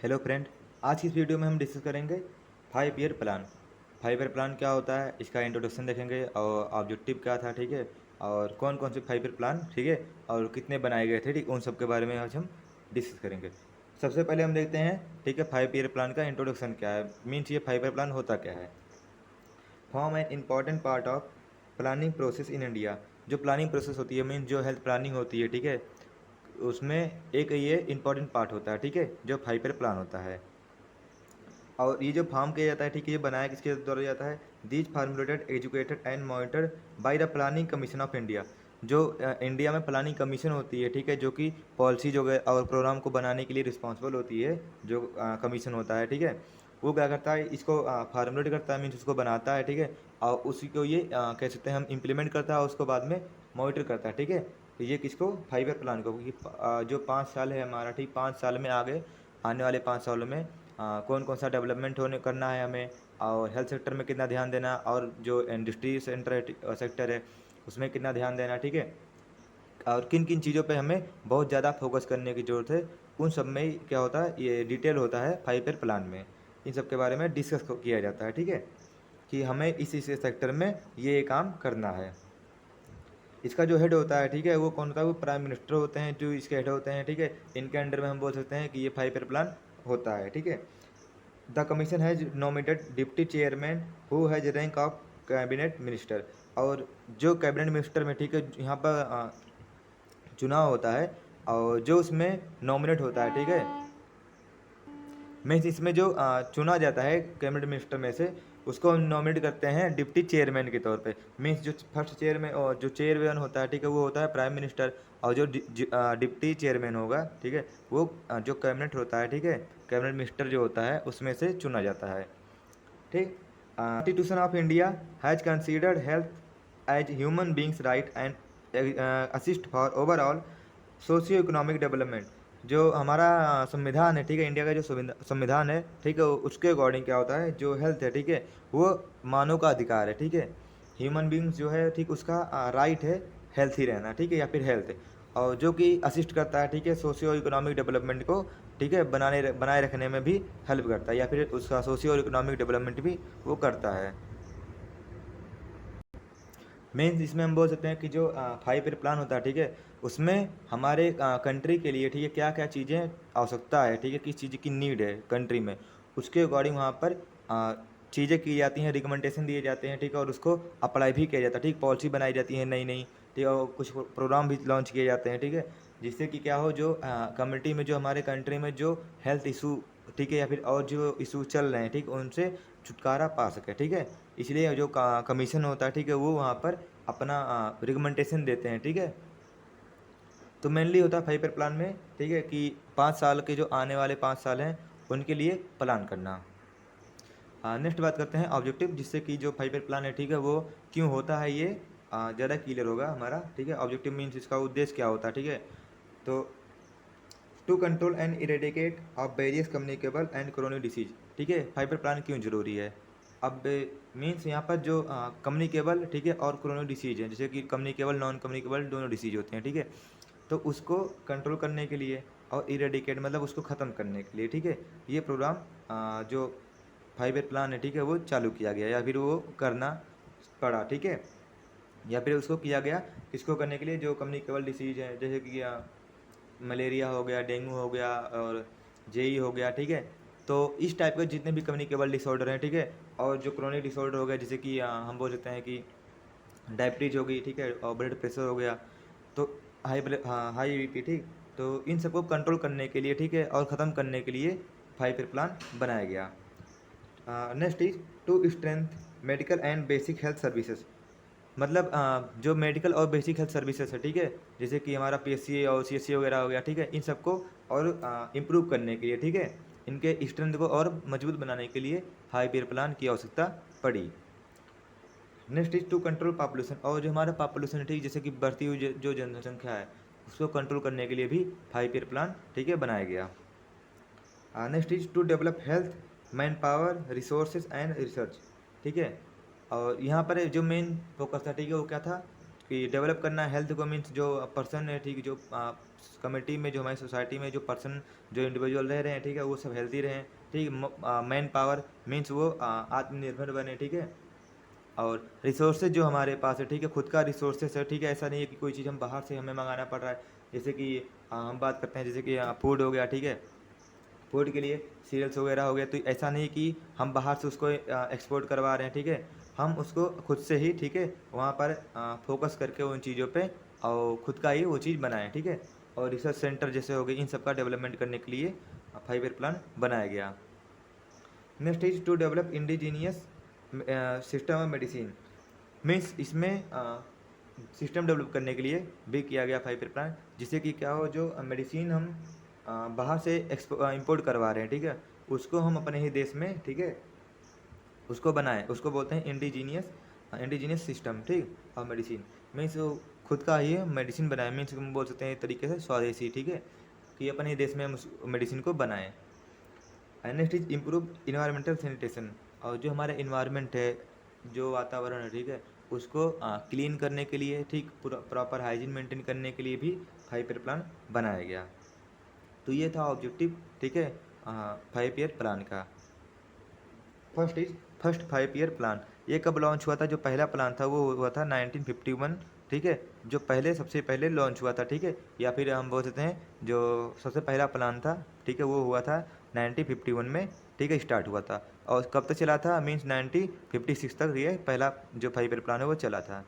Hello friend, आज की इस वीडियो में हम डिस्कस करेंगे 5 ईयर प्लान। 5 ईयर प्लान क्या होता है, इसका इंट्रोडक्शन देखेंगे और ऑब्जेक्टिव क्या था, ठीक है, और कौन कौन से 5 ईयर प्लान, ठीक है, और कितने बनाए गए थे, ठीक, उन सब के बारे में आज हम डिस्कस करेंगे। सबसे पहले हम देखते हैं, ठीक है, 5 ईयर प्लान का इंट्रोडक्शन क्या है, मीन्स ये 5 ईयर प्लान होता क्या है। Form an important part of planning process in India. जो प्लानिंग प्रोसेस होती है, मीन्स जो हेल्थ प्लानिंग होती है, ठीक है, उसमें एक ये इंपॉर्टेंट पार्ट होता है, ठीक है, जो 5 ईयर प्लान होता है। और ये जो फार्म किया जाता है, ठीक है, ये बनाया किसके द्वारा जाता है, these formulated educated and monitored by the planning commission of India. जो इंडिया में प्लानिंग कमीशन होती है, ठीक है, जो कि पॉलिसी जो और प्रोग्राम को बनाने के लिए रिस्पॉन्सिबल होती है, जो कमीशन होता है, ठीक है, वो क्या करता है, इसको फार्मुलेट करता है, मीन्स उसको बनाता है, ठीक है, और उसी को ये कह सकते हैं हम इम्प्लीमेंट करता है और उसको बाद में मॉनिटर करता है, ठीक है। तो ये किसको, 5 ईयर प्लान को, क्योंकि जो 5 साल है हमारा, ठीक, 5 साल में आगे आने वाले 5 सालों में कौन कौन सा डेवलपमेंट होने करना है हमें, और हेल्थ सेक्टर में कितना ध्यान देना, और जो इंडस्ट्री सेक्टर है उसमें कितना ध्यान देना, ठीक है, और किन किन चीज़ों पे हमें बहुत ज़्यादा फोकस करने की ज़रूरत है, उन सब में ही क्या होता है, ये डिटेल होता है 5 ईयर प्लान में। इन सब के बारे में डिस्कस किया जाता है, ठीक है, कि हमें इस सेक्टर में ये काम करना है। इसका जो हेड होता है, ठीक है, वो कौन होता है, वो प्राइम मिनिस्टर होते हैं जो इसके हेड होते हैं, ठीक है। इनके अंडर में हम बोल सकते हैं कि ये 5 ईयर प्लान होता है, ठीक है। The commission has nominated deputy chairman who has rank of cabinet minister. और जो कैबिनेट मिनिस्टर में, ठीक है, यहाँ पर चुनाव होता है, और जो उसमें नॉमिनेट होता है, ठीक है, मीन्स इसमें जो चुना जाता है कैबिनेट मिनिस्टर में से, उसको हम नॉमिनेट करते हैं डिप्टी चेयरमैन के तौर पे। मीन्स जो फर्स्ट चेयरमैन और जो चेयरमैन होता है, ठीक है, वो होता है प्राइम मिनिस्टर, और जो डिप्टी चेयरमैन होगा, ठीक है, वो जो कैबिनेट होता है, ठीक है, कैबिनेट मिनिस्टर जो होता है उसमें से चुना जाता है, ठीक। Constitution of India has considered health as human beings right and assist for overall socio economic development. जो हमारा संविधान है, ठीक है, इंडिया का जो संविधान है, ठीक है, उसके अकॉर्डिंग क्या होता है, जो हेल्थ है, ठीक है, वो मानव का अधिकार है, ठीक है। ह्यूमन बींग्स जो है, ठीक, उसका राइट है हेल्थी रहना, ठीक है, या फिर हेल्थ, और जो कि असिस्ट करता है, ठीक है, सोशियो इकोनॉमिक डेवलपमेंट को, ठीक है, बनाए रखने में भी हेल्प करता है, या फिर उसका सोशियो इकोनॉमिक डेवलपमेंट भी वो करता है। मेंस इसमें हम बोल सकते हैं कि जो 5 ईयर प्लान होता है, ठीक है, उसमें हमारे कंट्री के लिए, ठीक है, क्या क्या चीज़ें आवश्यकता है, ठीक है, किस चीज़ की नीड है कंट्री में, उसके अकॉर्डिंग वहाँ पर चीज़ें की जाती हैं, रिकमेंडेशन दिए जाते हैं, ठीक है, और उसको अप्लाई भी किया जाता है, ठीक, पॉलिसी बनाई जाती है नई नई, ठीक है, और कुछ प्रोग्राम भी लॉन्च किए जाते हैं, ठीक है, जिससे कि क्या हो, जो कम्युनिटी में, जो हमारे कंट्री में जो हेल्थ इशू, ठीक है, या फिर और जो इशू चल रहे हैं, ठीक, उनसे छुटकारा पा सके, ठीक है। इसलिए जो कमीशन होता है, ठीक है, वो वहाँ पर अपना रिकमेंडेशन देते हैं, ठीक है। तो मेनली होता है 5 ईयर प्लान में, ठीक है, कि 5 साल के जो आने वाले 5 साल हैं उनके लिए प्लान करना। नेक्स्ट बात करते हैं ऑब्जेक्टिव, जिससे कि जो 5 ईयर प्लान है, ठीक है, वो क्यों होता है, ये ज़्यादा क्लियर होगा हमारा, ठीक है। ऑब्जेक्टिव मीन्स इसका उद्देश्य क्या होता है, ठीक है। तो to control and eradicate of various communicable and chronic disease, ठीक है, 5 ईयर प्लान क्यों जरूरी है। अब मीन्स यहाँ पर जो कम्युनिकेबल, ठीक है, और क्रोनिक डिसीज है, जैसे कि कम्युनिकेबल नॉन कम्युनिकेबल दोनों डिसीज होते हैं, ठीक है, तो उसको कंट्रोल करने के लिए, और इरेडिकेट मतलब उसको ख़त्म करने के लिए, ठीक है, ये प्रोग्राम जो 5 ईयर प्लान है, ठीक है, वो चालू किया गया, या फिर वो करना पड़ा, ठीक है, या फिर उसको किया गया किसको करने के लिए, जो कम्युनिकेबल डिसीज है, जैसे कि मलेरिया हो गया, डेंगू हो गया, और जेई हो गया, ठीक है। तो इस टाइप के जितने भी कम्युनिकेबल डिसऑर्डर हैं, ठीक है, और जो क्रोनिक डिसऑर्डर हो गया, जैसे कि हम बोल सकते हैं कि डायबिटीज हो गई, ठीक है, और ब्लड प्रेशर हो गया, तो हाई बीपी, ठीक, तो इन सबको कंट्रोल करने के लिए, ठीक है, और ख़त्म करने के लिए 5 ईयर प्लान बनाया गया। Next is to strength medical and basic health services. मतलब जो मेडिकल और बेसिक हेल्थ सर्विसेज है, ठीक है, जैसे कि हमारा पीएससी और सीएससी वगैरह हो गया, ठीक है, इन सबको और इम्प्रूव करने के लिए, ठीक है, इनके स्ट्रेंथ को और मजबूत बनाने के लिए 5 ईयर प्लान की आवश्यकता पड़ी। Next is to control population, और जो हमारा पॉपुलेशन है, ठीक, जैसे कि बढ़ती हुई जो जनसंख्या है, उसको कंट्रोल करने के लिए भी 5 ईयर प्लान, ठीक है, बनाया गया। Next is to develop health man power resources and research, ठीक है, और यहाँ पर जो मेन फोकस था, ठीक है, वो क्या था, कि डेवलप करना हेल्थ को मीन्स जो पर्सन है, ठीक, जो कम्युनिटी में, जो हमारी सोसाइटी में जो पर्सन, जो इंडिविजुअल रह रहे हैं, ठीक है, वो सब हेल्थी रहें, ठीक। मैन पावर मीन्स वो आत्मनिर्भर बने, ठीक है। और रिसोर्सेज जो हमारे पास है, ठीक है, खुद का रिसोर्सेज है, ठीक है, ऐसा नहीं है कि कोई चीज़ हम बाहर से हमें मंगाना पड़ रहा है। जैसे कि हम बात करते हैं जैसे कि फूड हो गया, ठीक है, फूड के लिए सीरियल्स वगैरह हो गया, तो ऐसा नहीं कि हम बाहर से उसको एक्सपोर्ट करवा रहे हैं, ठीक है, हम उसको खुद से ही, ठीक है, वहाँ पर फोकस करके उन चीज़ों पे और खुद का ही वो चीज़ बनाएं, ठीक है। और रिसर्च सेंटर जैसे हो गए, इन सब का डेवलपमेंट करने के लिए 5 ईयर प्लान बनाया गया। Next is to develop indigenous system of medicine, means इसमें सिस्टम डेवलप करने के लिए भी किया गया 5 ईयर प्लान, जिससे कि क्या हो, जो मेडिसिन हम बाहर से इंपोर्ट करवा रहे हैं, ठीक है, उसको हम अपने ही देश में, ठीक है, उसको बनाएं, उसको बोलते हैं इंडिजीनियस सिस्टम, ठीक। और मेडिसिन मीन्स खुद का ही मेडिसिन बनाए, मीन्स हम बोल सकते हैं एक तरीके से स्वदेशी, ठीक है, कि अपने ही देश में हम उस मेडिसिन को बनाएं। And next is improve environmental sanitation, और जो हमारा इन्वायरमेंट है, जो वातावरण है, ठीक है, उसको क्लीन करने के लिए, ठीक, प्रॉपर हाइजीन मेंटेन करने के लिए भी 5 ईयर प्लान बनाया गया। तो ये था ऑब्जेक्टिव, ठीक है, 5 ईयर प्लान का। फर्स्ट 5 ईयर प्लान ये कब लॉन्च हुआ था? जो पहला प्लान था वो हुआ था 1951, ठीक है, जो पहले सबसे पहले लॉन्च हुआ था, ठीक है, या फिर हम बोल सकते हैं जो सबसे पहला प्लान था, ठीक है, वो हुआ था 1951 में, ठीक है, स्टार्ट हुआ था। और कब तक चला था? मीन्स 1956 तक ये पहला जो 5 ईयर प्लान है वो चला था।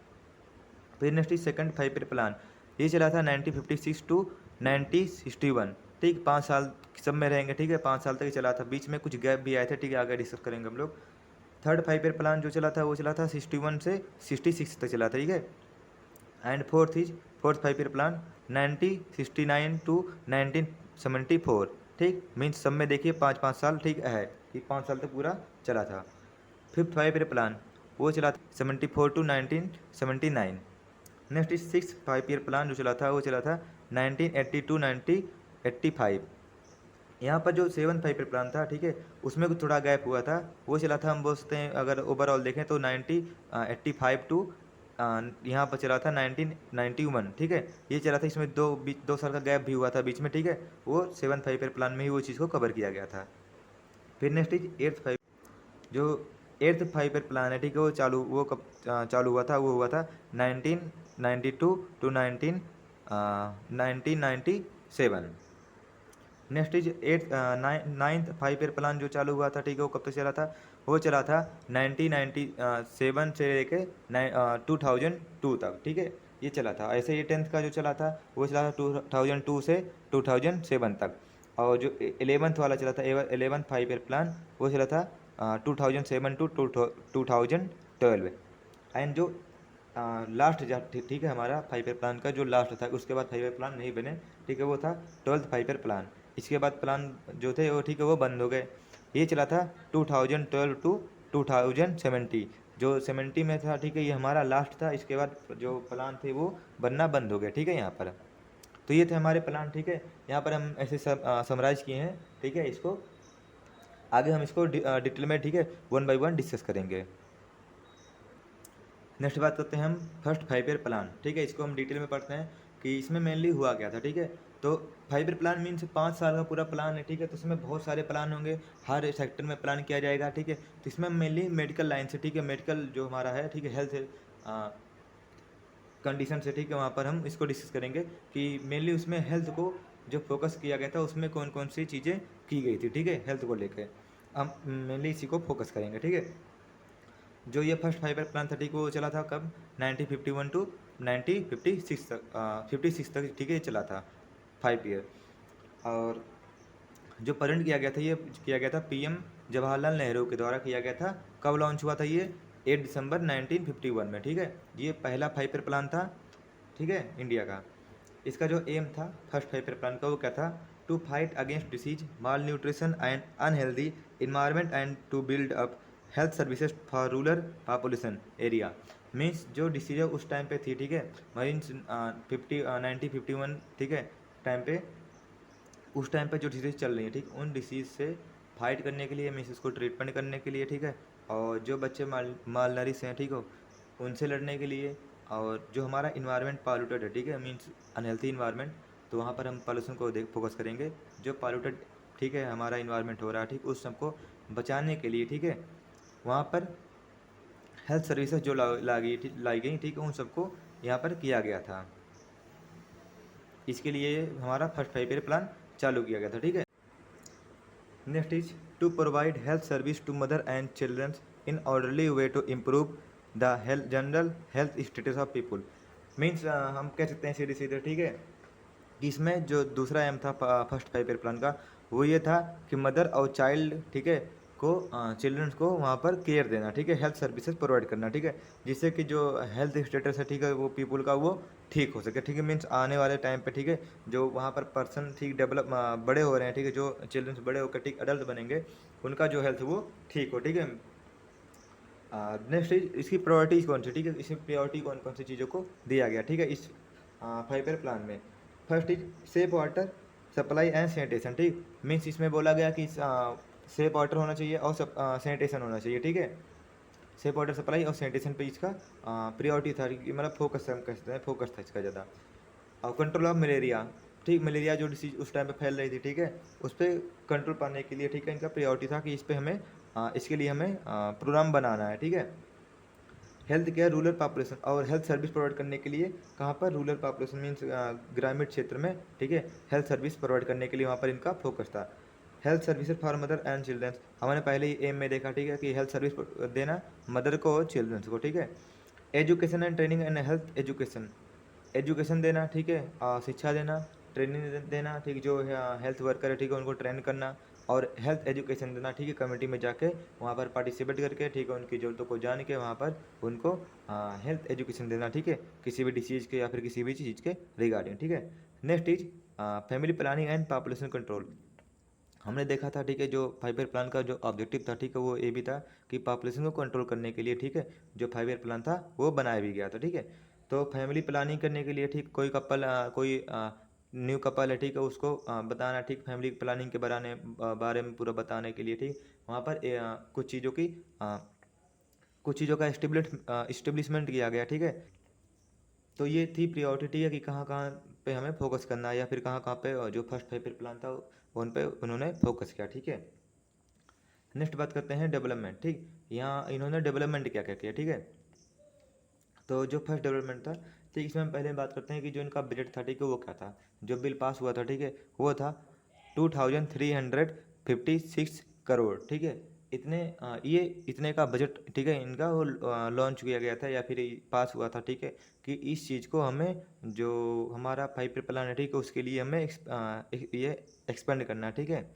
फिर नेक्स्ट सेकंड 5 ईयर प्लान, ये चला था 1956 टू 1961, ठीक, 5 साल सब में रहेंगे, ठीक है, 5 साल तक ही चला था, बीच में कुछ गैप भी आए थे, ठीक है, आगे डिस्कस करेंगे हम लोग। थर्ड 5 ईयर प्लान जो चला था वो चला था 61 से 66 तक चला था, ठीक है। And fourth 5 year plan 1969 to 1974, ठीक, मीन्स सब में देखिए 5 5 साल, ठीक है, कि 5 साल तक पूरा चला था। फिफ्थ 5 ईयर प्लान वो चला था 74 to 1979। Next is six 5 year plan जो चला था वो चला था 1980 टू 1985। यहाँ पर जो 7 5 ईयर प्लान था, ठीक है, उसमें कुछ थोड़ा गैप हुआ था, वो चला था, हम बोल सकते हैं अगर ओवरऑल देखें तो 1985 टू यहाँ पर चला था 1991, ठीक है, ये चला था, इसमें 2 साल का गैप भी हुआ था बीच में, ठीक है, वो 7 5 ईयर प्लान में ही वो चीज़ को कवर किया गया था। फिर नेक्स्ट इज जो एट्थ 5 ईयर प्लान है, ठीक है, वो कब चालू हुआ था? वो हुआ था 1992 to 1997। Next is ninth 5 year plan जो चालू हुआ था, ठीक है, वो कब तक चला था? वो चला था 1997 से लेके 2002 तक, ठीक है, ये चला था। ऐसे ये 10th का जो चला था वो चला था 2002 से 2007 तक। और जो 11th वाला चला था, 11th 5 ईयर प्लान, वो चला था 2007 टू 2012। एंड जो लास्ट, ठीक है, हमारा 5 ईयर प्लान का जो लास्ट था, उसके बाद 5 ईयर प्लान नहीं बने, ठीक है, वो था 12th 5 ईयर प्लान। इसके बाद प्लान जो थे वो, ठीक है, वो बंद हो गए। ये चला था 2012 टू 2070, जो 70 में था, ठीक है, ये हमारा लास्ट था। इसके बाद जो प्लान थे वो बनना बंद हो गए, ठीक है, यहाँ पर। तो ये थे हमारे प्लान, ठीक है, यहाँ पर हम ऐसे सब समराइज किए हैं, ठीक है। इसको आगे हम इसको डिटेल में, ठीक है, 1 बाई 1 डिस्कस करेंगे। नेक्स्ट बात करते हैं हम फर्स्ट 5 ईयर प्लान, ठीक है, इसको हम डिटेल में पढ़ते हैं कि इसमें मेनली हुआ क्या था, ठीक है। तो 5 ईयर प्लान मीन्स 5 साल का पूरा प्लान है, ठीक है, तो इसमें बहुत सारे प्लान होंगे, हर सेक्टर में प्लान किया जाएगा, ठीक है। तो इसमें मेनली मेडिकल लाइन से, ठीक है, मेडिकल जो हमारा है, ठीक है, हेल्थ कंडीशन से, ठीक है, वहाँ पर हम इसको डिस्कस करेंगे कि मेनली उसमें हेल्थ को जो फोकस किया गया था उसमें कौन कौन सी चीज़ें की गई थी, ठीक है, हेल्थ को लेकर हम मेनली इसी को फोकस करेंगे, ठीक है। जो ये फर्स्ट 5 ईयर प्लान था, ठीक, वो चला था कब? 1951 टू 1956 तक, 56 तक, ठीक है, ये चला था 5 ईयर। और जो प्रेजेंट किया गया था, ये किया गया था पीएम जवाहरलाल नेहरू के द्वारा किया गया था। कब लॉन्च हुआ था ये? 8 दिसंबर 1951 में, ठीक है। ये पहला 5 ईयर प्लान था, ठीक है, इंडिया का। इसका जो एम था फर्स्ट 5 ईयर प्लान का, वो क्या था? To fight against disease, malnutrition and unhealthy environment and to build up health services for rural population area. Means जो डिसीज उस टाइम पे थी, ठीक है, मीन्स 1951, ठीक है, टाइम पे, उस टाइम पे जो डिसीज़ चल रही है, ठीक, उन डिसीज़ से फाइट करने के लिए, मीन्स उसको ट्रीटमेंट करने के लिए, ठीक है, और जो बच्चे माल नरिश हैं, ठीक हो, उनसे लड़ने के लिए, और जो हमारा इन्वायरमेंट पॉल्यूटेड है, ठीक है, मीन्स अनहेल्थी इन्वायरमेंट, तो वहाँ पर हम पॉल्यूशन को देख फोकस करेंगे। जो पॉल्यूटेड, ठीक है, हमारा इन्वायरमेंट हो रहा है, ठीक, उस सबको बचाने के लिए, ठीक है, वहाँ पर हेल्थ सर्विसेज जो लाई गई, ठीक है, उन सबको यहाँ पर किया गया था। इसके लिए हमारा फर्स्ट 5 ईयर प्लान चालू किया गया था, ठीक है। Next is to provide health service to mother and childrens in orderly way to improve the health general health status of people. Means हम कह सकते हैं सीधे सीधे, ठीक है, इसमें जो दूसरा एम था फर्स्ट 5 ईयर प्लान का, वो ये था कि मदर और चाइल्ड, ठीक है, को चिल्ड्रंस को वहाँ पर केयर देना, ठीक है, हेल्थ सर्विसेज प्रोवाइड करना, ठीक है, जिससे कि जो हेल्थ स्टेटस है, ठीक है, वो पीपल का वो ठीक हो सके, ठीक है, मीन्स आने वाले टाइम पे, ठीक है, जो वहाँ पर पर्सन ठीक डेवलप बड़े हो रहे हैं, ठीक है, जो चिल्ड्रंस बड़े होकर ठीक अडल्ट बनेंगे, उनका जो हेल्थ वो ठीक हो, ठीक है। नेक्स्ट इज इसकी प्रायोरिटीज कौन सी, ठीक है, इसमें प्रायोरिटी कौन कौन सी चीज़ों को दिया गया, ठीक है, इस 5 ईयर प्लान में। First is safe water supply and sanitation, ठीक, मीन्स इसमें बोला गया कि सेफ वाटर होना चाहिए और सैनिटेशन होना चाहिए, ठीक है, सेफ वाटर सप्लाई और सैनिटेशन पे इसका प्रायोरिटी था, मतलब फोकस हम कहते हैं, फोकस था इसका ज़्यादा। और कंट्रोल ऑफ मलेरिया, ठीक, मलेरिया जो डिसीज उस टाइम पे फैल रही थी, ठीक है, उस पर कंट्रोल पाने के लिए, ठीक है, इनका प्रायोरिटी था कि इस पे हमें इसके लिए हमें प्रोग्राम बनाना है, ठीक है। हेल्थ केयर रूरल पॉपुलेशन और हेल्थ सर्विस प्रोवाइड करने के लिए कहाँ पर, रूरल पॉपुलेशन मीन्स ग्रामीण क्षेत्र में, ठीक है, हेल्थ सर्विस प्रोवाइड करने के लिए वहाँ पर इनका फोकस था। Health services for mother and childrens, हमने पहले ही एम में देखा, ठीक है, कि हेल्थ सर्विस देना मदर को और चिल्ड्रंस को, ठीक है। Education and training and health education, education देना, ठीक है, शिक्षा देना, ट्रेनिंग देना, ठीक, जो हेल्थ वर्कर है, ठीक है, उनको ट्रेन करना, और हेल्थ एजुकेशन देना, ठीक है, कम्युनिटी में जाके वहाँ पर पार्टिसिपेट करके, ठीक है, उनकी ज़रूरतों को जान के वहाँ पर उनको हेल्थ एजुकेशन देना, ठीक है, किसी भी डिसीज़ के या फिर किसी भी चीज़ के रिगार्डिंग, ठीक है। Next is family planning and population control, हमने देखा था, ठीक है, जो 5 ईयर प्लान का जो ऑब्जेक्टिव था, ठीक है, वो ये भी था कि पॉपुलेशन को कंट्रोल करने के लिए, ठीक है, जो 5 ईयर प्लान था वो बनाया भी गया था, ठीक है। तो फैमिली प्लानिंग करने के लिए, ठीक, कोई कपल कोई न्यू कपल है, ठीक है, उसको बताना, ठीक, फैमिली प्लानिंग के बारे में पूरा बताने के लिए, ठीक, वहाँ पर कुछ चीज़ों का इस्टेब्लिशमेंट किया गया, ठीक है। तो ये थी प्रायोरिटी है कि कहाँ कहाँ पे हमें फोकस करना है, या फिर कहाँ कहाँ पे जो फर्स्ट 5 ईयर प्लान था उन पे उन्होंने फोकस किया, ठीक है। नेक्स्ट बात करते हैं डेवलपमेंट, ठीक, यहाँ इन्होंने डेवलपमेंट क्या क्या किया, ठीक है। तो जो फर्स्ट डेवलपमेंट था, ठीक, इसमें हम पहले बात करते हैं कि जो इनका बजट था, ठीक है, वो क्या था, जो बिल पास हुआ था, ठीक है, वो था 2356 करोड़, ठीक है। ये इतने का बजट, ठीक है, इनका वो लॉन्च किया गया था या फिर पास हुआ था, ठीक है, कि इस चीज़ को हमें जो हमारा 5 ईयर प्लान है, ठीक है, उसके लिए हमें ये एक्सपेंड करना है, ठीक है,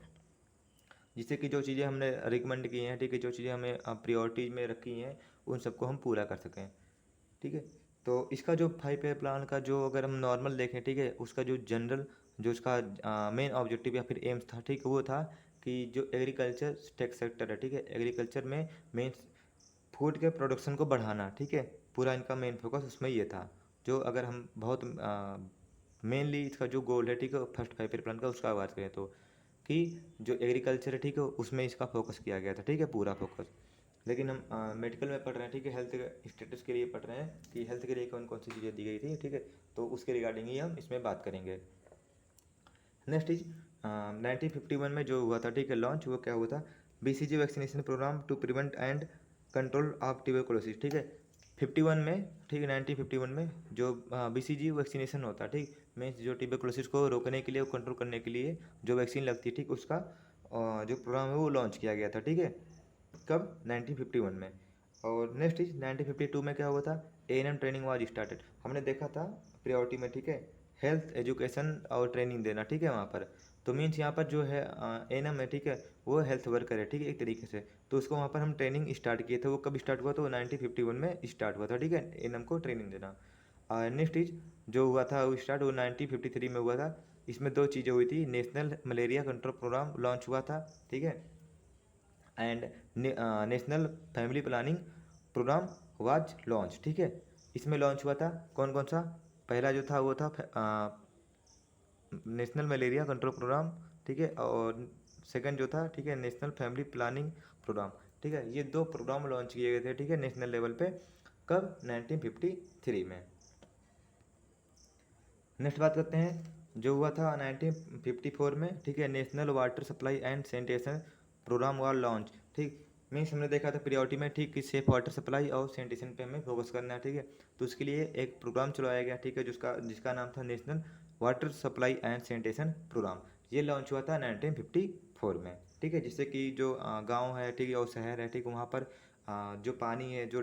जिससे कि जो चीज़ें हमने रिकमेंड की हैं, ठीक है, जो चीज़ें हमें प्रायोरिटी में रखी हैं, उन सबको हम पूरा कर सकें, ठीक है। तो इसका जो 5 ईयर प्लान का जो अगर हम नॉर्मल देखें, ठीक है, उसका जो जनरल जो उसका मेन ऑब्जेक्टिव या फिर एम्स था, ठीक है, वो था कि जो एग्रीकल्चर टेक सेक्टर है, ठीक है, एग्रीकल्चर में मेन फूड के प्रोडक्शन को बढ़ाना, ठीक है, पूरा इनका मेन फोकस उसमें ये था। जो अगर हम बहुत मेनली इसका जो गोल है, ठीक है, फर्स्ट 5 ईयर प्लान का उसका बात करें तो, कि जो एग्रीकल्चर है, ठीक है, उसमें इसका फोकस किया गया था, ठीक है, पूरा फोकस। लेकिन हम मेडिकल में पढ़ रहे हैं, ठीक है, हेल्थ स्टेटस के लिए पढ़ रहे हैं कि हेल्थ के लिए कौन कौन सी चीज़ें दी गई थी, ठीक है, तो उसके रिगार्डिंग ही हम इसमें बात करेंगे। नेक्स्ट इज 1951 में जो हुआ था, ठीक है, लॉन्च, वो क्या हुआ था, BCG vaccination programme to prevent and control of tuberculosis, ठीक है, 51 में, ठीक है, 1951 में जो BCG वैक्सीनेशन होता है, ठीक, मीन्स जो ट्यूबरकुलोसिस को रोकने के लिए, कंट्रोल करने के लिए जो वैक्सीन लगती है, ठीक, उसका जो प्रोग्राम है वो लॉन्च किया गया था, ठीक है, कब, 1951 में। और नेक्स्ट इज 1952 में क्या हुआ था, A&M ट्रेनिंग वाज स्टार्टेड, हमने देखा था प्रायोरिटी में, ठीक है, हेल्थ एजुकेशन और ट्रेनिंग देना, ठीक है, वहाँ पर। तो मीन्स यहाँ पर जो है A&M है, ठीक है, वो हेल्थ वर्कर है, ठीक है, एक तरीके से, तो उसको वहाँ पर हम ट्रेनिंग स्टार्ट किए थे। वो कब स्टार्ट हुआ, तो 1951 में स्टार्ट हुआ था, ठीक है, A&M को ट्रेनिंग देना। नेक्स्ट इज जो हुआ था वो स्टार्ट वो 1953 में हुआ था। इसमें दो चीज़ें हुई थी, national malaria control programme launch हुआ था, ठीक है, and national family planning programme was launch, ठीक है। इसमें लॉन्च हुआ था कौन कौन सा, पहला जो था वो था नेशनल मलेरिया कंट्रोल प्रोग्राम, ठीक है, और सेकंड जो था, ठीक है, नेशनल फैमिली प्लानिंग प्रोग्राम, ठीक है, ये दो प्रोग्राम लॉन्च किए गए थे, ठीक है, नेशनल लेवल पे कब? 1953 में। नेक्स्ट बात करते हैं जो हुआ था 1954 में, ठीक है, national water supply and sanitation programme हुआ लॉन्च, ठीक। मीन्स हमने देखा था प्रियोरिटी में, ठीक, कि सेफ वाटर सप्लाई और सैनिटेशन पे हमें फोकस करना है, ठीक है। तो उसके लिए एक प्रोग्राम चलाया गया, ठीक है, जिसका नाम था national water supply and sanitation programme. ये लॉन्च हुआ था 1954 में, ठीक है, जिससे कि जो गाँव है, ठीक है, और शहर है, ठीक, वहाँ पर जो पानी है, जो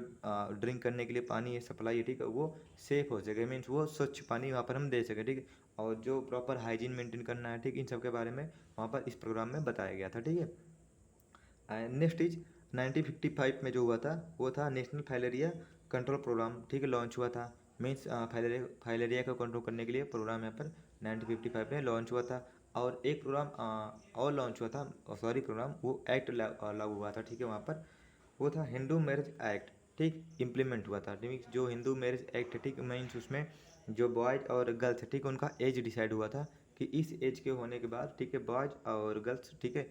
ड्रिंक करने के लिए पानी है, सप्लाई है, ठीक है, वो सेफ़ हो सके, मीन्स वो स्वच्छ पानी वहाँ पर हम दे सकें, ठीक है। और जो प्रॉपर हाइजीन मेंटेन करना है, ठीक, इन सब के बारे में वहाँ पर इस प्रोग्राम में बताया गया था, ठीक है। नेक्स्ट इज 1955 में जो हुआ था वो था नेशनल फाइलेरिया कंट्रोल प्रोग्राम, ठीक है, लॉन्च हुआ था। मीन्स फाइलेरिया को कंट्रोल करने के लिए प्रोग्राम यहाँ पर 1955 में लॉन्च हुआ था। और एक प्रोग्राम और लॉन्च हुआ था, सॉरी, प्रोग्राम वो एक्ट लागू हुआ था, ठीक है, वहाँ पर वो था हिंदू मैरिज एक्ट, ठीक, इम्प्लीमेंट हुआ था, ठीक। जो हिंदू मैरिज एक्ट है, ठीक, मीन्स उसमें जो बॉयज़ और गर्ल्स है, ठीक, उनका एज डिसाइड हुआ था कि इस एज के होने के बाद, ठीक है, बॉयज़ और गर्ल्स, ठीक है,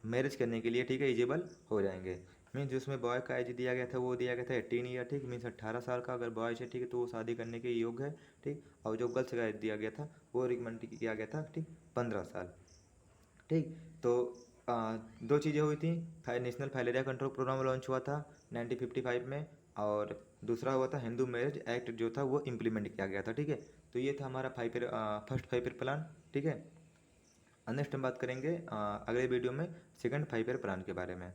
मैरिज करने के लिए, ठीक है, एलिजिबल हो जाएंगे। मीन्स जिसमें बॉय का एज दिया गया था वो दिया गया था 18 ईयर, ठीक, मीन्स 18 साल का अगर बॉयज है, ठीक है, तो वो शादी करने के योग्य है, ठीक। और जो गर्ल्स का एज दिया गया था वो रिकमेंड किया गया था, ठीक, 15 साल, ठीक। तो दो चीज़ें हुई थी, national filaria control programme launch हुआ था 1955 में, और दूसरा हुआ था हिंदू मैरिज एक्ट जो था वो इम्प्लीमेंट किया गया था, ठीक है। तो ये था हमारा फर्स्ट 5 ईयर प्लान, ठीक है। नेक्स्ट हम बात करेंगे अगले वीडियो में सेकंड 5 ईयर प्लान के बारे में।